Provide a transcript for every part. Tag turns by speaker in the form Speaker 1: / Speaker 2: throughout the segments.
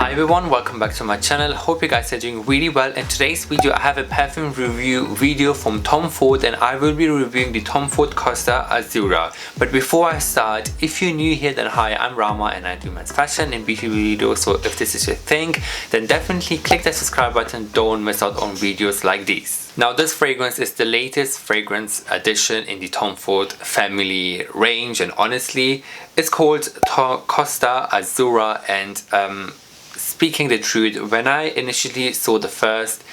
Speaker 1: Hi everyone, welcome back to my channel. Hope you guys are doing really well. In today's video I have a perfume review video from Tom Ford and I will be reviewing the Tom Ford Costa Azzurra. But before I start, if you're new here, then hi, I'm Rama and I do men's fashion and beauty videos. So if this is your thing, then definitely click that subscribe button. Don't miss out on videos like these. Now this fragrance is the latest fragrance addition in the Tom Ford family range, and honestly it's called Costa Azzurra. And speaking the truth, when I initially saw the first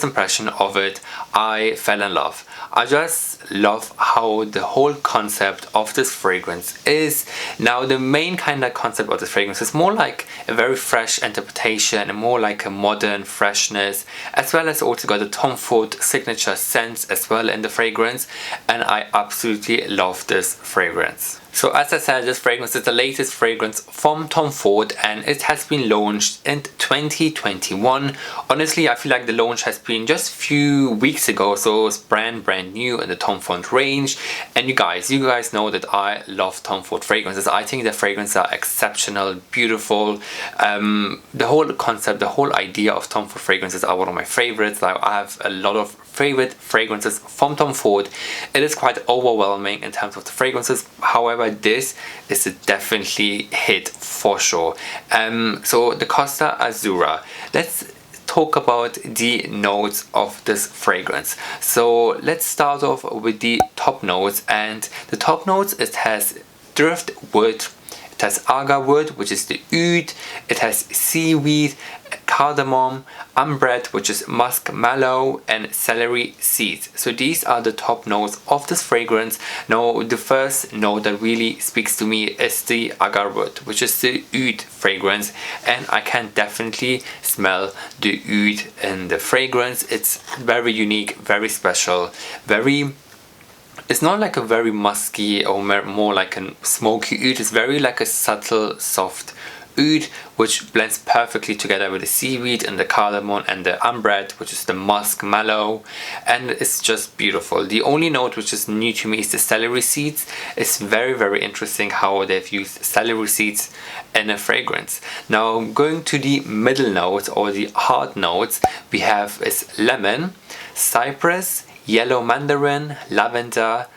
Speaker 1: impression of it, I fell in love. I just love how the whole concept of this fragrance is. Now the main kind of concept of this fragrance is more like a very fresh interpretation and more like a modern freshness, as well as also got the Tom Ford signature scents as well in the fragrance, and I absolutely love this fragrance. So as I said, this fragrance is the latest fragrance from Tom Ford and it has been launched in 2021. Honestly, I feel like the launch has been just a few weeks ago, so it's brand new in the Tom Ford range. And you guys know that I love Tom Ford fragrances. I think the fragrances are exceptional, beautiful. The whole concept, the whole idea of Tom Ford fragrances are one of my favorites. Like, I have a lot of favorite fragrances from Tom Ford. It is quite overwhelming in terms of the fragrances. However, this is a definitely hit for sure. So the Costa Azzurra, let's talk about the notes of this fragrance. So let's start off with the top notes, and the top notes, it has driftwood, it has agar wood, which is the oud, it has seaweed, cardamom, ambrette, which is musk mallow, and celery seeds. So these are the top notes of this fragrance. Now the first note that really speaks to me is the agar wood, which is the oud fragrance, and I can definitely smell the oud in the fragrance. It's very unique, very special, it's not like a very musky or more like a smoky oud. It's very like a subtle, soft oud, which blends perfectly together with the seaweed and the cardamom and the ambrette, which is the musk mallow, and it's just beautiful. The only note which is new to me is the celery seeds. It's very interesting how they've used celery seeds in a fragrance. Now going to the middle notes or the hard notes, we have is lemon, cypress, yellow mandarin, lavender,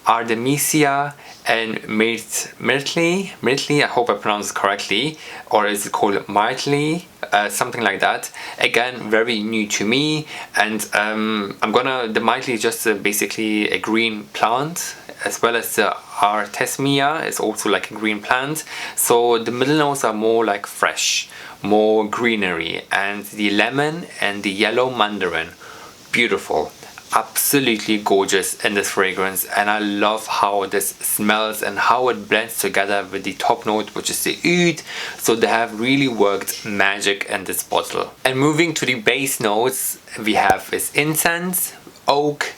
Speaker 1: artemisia, and myrtle. I hope I pronounced it correctly, or is it called myrtle? Something like that. Again, very new to me. And the myrtle is just basically a green plant, as well as the artemisia is also like a green plant. So the middle notes are more like fresh, more greenery, and the lemon and the yellow mandarin, beautiful. Absolutely gorgeous in this fragrance, and I love how this smells and how it blends together with the top note, which is the oud. So they have really worked magic in this bottle. And moving to the base notes, we have is incense, oak,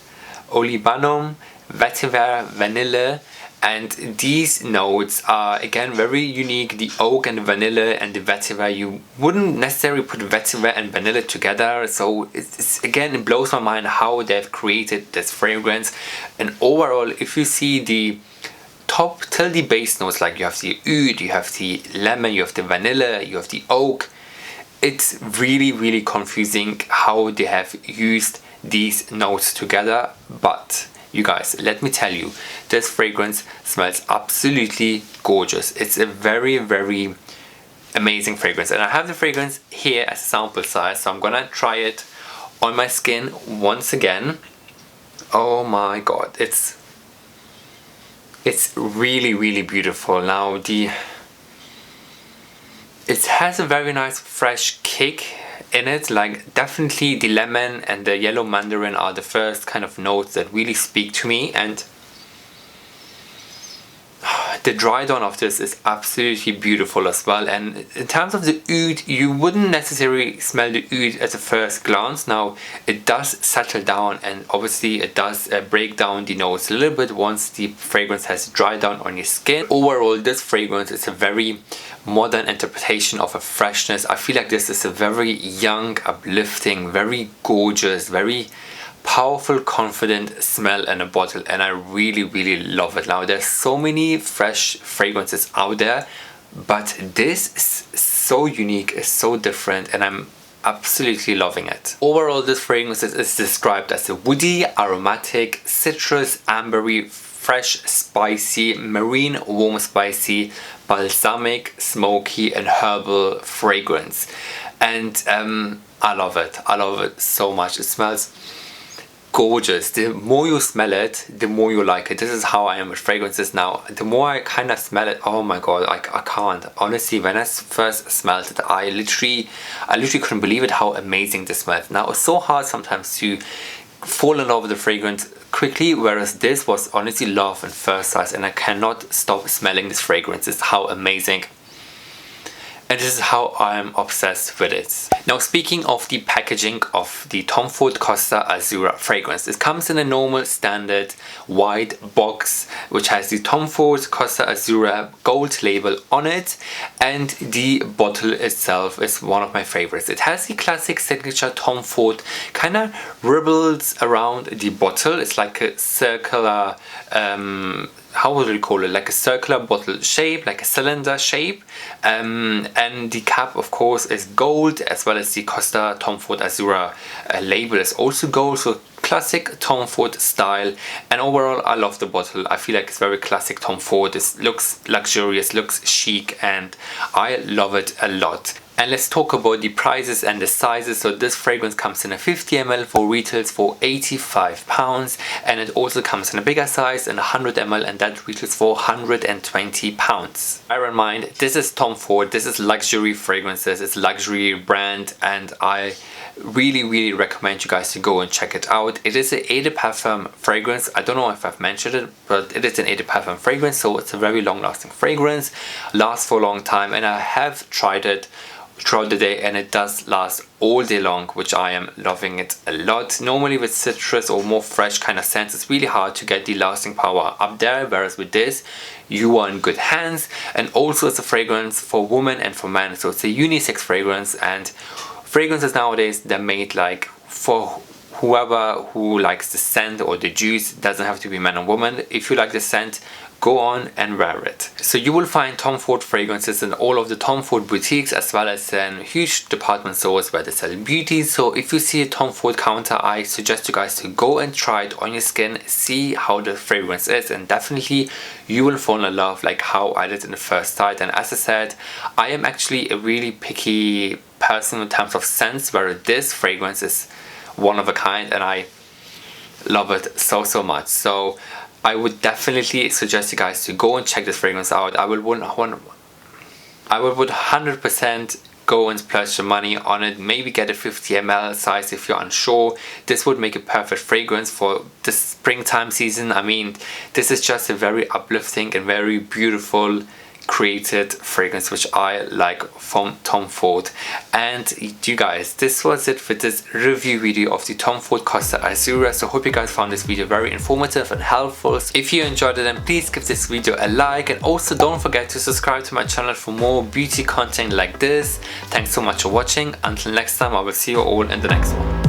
Speaker 1: olibanum, vetiver, vanilla. And these notes are again very unique. The oak and the vanilla and the vetiver, you wouldn't necessarily put vetiver and vanilla together. So it's again, it blows my mind how they've created this fragrance. And overall, if you see the top till the base notes, like you have the oud, you have the lemon, you have the vanilla, you have the oak, it's really confusing how they have used these notes together. But you guys, let me tell you, this fragrance smells absolutely gorgeous. It's a very amazing fragrance, and I have the fragrance here as a sample size, so I'm gonna try it on my skin once again. Oh my god, it's really beautiful. Now it has a very nice fresh kick in it. Like, definitely the lemon and the yellow mandarin are the first kind of notes that really speak to me, and the dry down of this is absolutely beautiful as well. And in terms of the oud, you wouldn't necessarily smell the oud at the first glance. Now it does settle down, and obviously it does break down the notes a little bit once the fragrance has dried down on your skin. Overall, this fragrance is a very modern interpretation of a freshness. I feel like this is a very young, uplifting, very gorgeous, very powerful, confident smell in a bottle, and I really love it. Now there's so many fresh fragrances out there, but this is so unique, it's so different, and I'm absolutely loving it. Overall, this fragrance is described as a woody, aromatic, citrus, ambery, fresh, spicy, marine, warm, spicy, balsamic, smoky, and herbal fragrance. And I love it. I love it so much. It smells gorgeous. The more you smell it, the more you like it. This is how I am with fragrances now. The more I kind of smell it, oh my god, I can't. Honestly, when I first smelled it, I literally couldn't believe it, how amazing this smelled. Now, it's so hard sometimes to fall in love with the fragrance quickly, whereas this was honestly love at first sight, and I cannot stop smelling this fragrance. It's how amazing. And this is how I'm obsessed with it. Now, speaking of the packaging of the Tom Ford Costa Azzurra fragrance, it comes in a normal standard white box which has the Tom Ford Costa Azzurra gold label on it, and the bottle itself is one of my favorites. It has the classic signature Tom Ford kind of ribbons around the bottle. It's like a circular how would we call it, like a circular bottle shape, like a cylinder shape, and the cap of course is gold, as well as the Costa Tom Ford Azzurra label is also gold, so classic Tom Ford style. And overall, I love the bottle. I feel like it's very classic Tom Ford. It looks luxurious, looks chic, and I love it a lot. And let's talk about the prices and the sizes. So this fragrance comes in a 50 ml for retails for £85, and it also comes in a bigger size in 100 ml, and that retails for £120. Bear in mind, this is Tom Ford, this is luxury fragrances, it's luxury brand, and I really recommend you guys to go and check it out. It is an eau de parfum fragrance. I don't know if I've mentioned it, but it is an eau de parfum fragrance, so it's a very long lasting fragrance, lasts for a long time, and I have tried it throughout the day, and it does last all day long, which I am loving it a lot. Normally with citrus or more fresh kind of scents, it's really hard to get the lasting power up there, whereas with this you are in good hands. And also it's a fragrance for women and for men, so it's a unisex fragrance, and fragrances nowadays, they're made like for whoever who likes the scent or the juice. It doesn't have to be man or woman. If you like the scent, go on and wear it. So you will find Tom Ford fragrances in all of the Tom Ford boutiques, as well as in huge department stores where they sell beauty. So if you see a Tom Ford counter, I suggest you guys to go and try it on your skin, see how the fragrance is, and definitely you will fall in love like how I did in the first sight. And as I said, I am actually a really picky person in terms of scents, where this fragrance is one of a kind, and I love it so much. So I would definitely suggest you guys to go and check this fragrance out. I would 100% go and splurge your money on it. Maybe get a 50 ml size if you're unsure. This would make a perfect fragrance for the springtime season. I mean, this is just a very uplifting and very beautiful created fragrance, which I like from Tom Ford. And you guys, this was it for this review video of the Tom Ford Costa Azzurra. So hope you guys found this video very informative and helpful. So if you enjoyed it, then please give this video a like, and also don't forget to subscribe to my channel for more beauty content like this. Thanks so much for watching. Until next time, I will see you all in the next one.